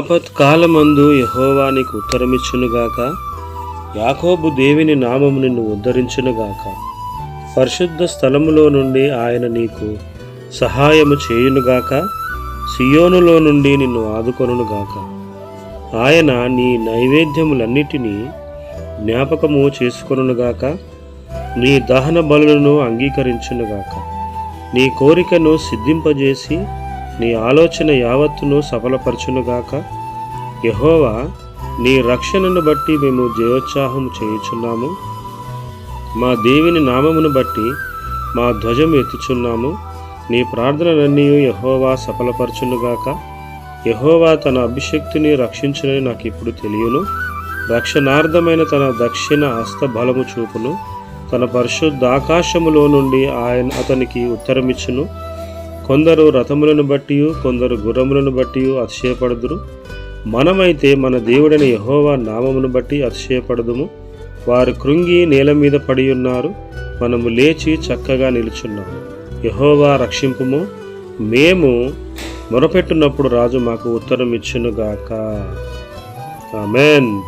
ఆపత్కాలమందు యెహోవా నీకు ఉత్తరమిచ్చునుగాక. యాకోబు దేవుని నామము నిన్ను ఉద్ధరించునుగాక. పరిశుద్ధ స్థలములో నుండి ఆయన నీకు సహాయము చేయునుగాక. సియోనులో నుండి నిన్ను ఆదుకొనుగాక. ఆయన నీ నైవేద్యములన్నిటినీ జ్ఞాపకము చేసుకొనుగాక. నీ దహన బలులను అంగీకరించునుగాక. నీ కోరికను సిద్ధింపజేసి నీ ఆలోచన యావత్తును సఫలపరచునుగాక. యెహోవా నీ రక్షణను బట్టి మేము జయోత్సాహము చేయుచున్నాము. మా దేవుని నామమును బట్టి మా ధ్వజము ఎత్తుచున్నాము. నీ ప్రార్థనలన్నీ యెహోవా సఫలపరచునుగాక. యెహోవా తన అభిషక్తిని రక్షించునని నాకు ఇప్పుడు తెలియను. రక్షణార్థమైన తన దక్షిణ హస్త బలము చూపును. తన పరిశుద్ధాకాశములో నుండి ఆయన అతనికి ఉత్తరమిచ్చును. కొందరు రథములను బట్టి కొందరు గుర్రములను బట్టి అతిశయపడుదురు. మనమైతే మన దేవుడైన యెహోవా నామమును బట్టి అతిశయపడదుము. వారు కృంగి నేల మీద పడి ఉన్నారు. మనము లేచి చక్కగా నిలుచున్నాము. యెహోవా రక్షింపుము. మేము మొరపెట్టున్నప్పుడు రాజు మాకు ఉత్తరం ఇచ్చునుగాక. ఆమేన్.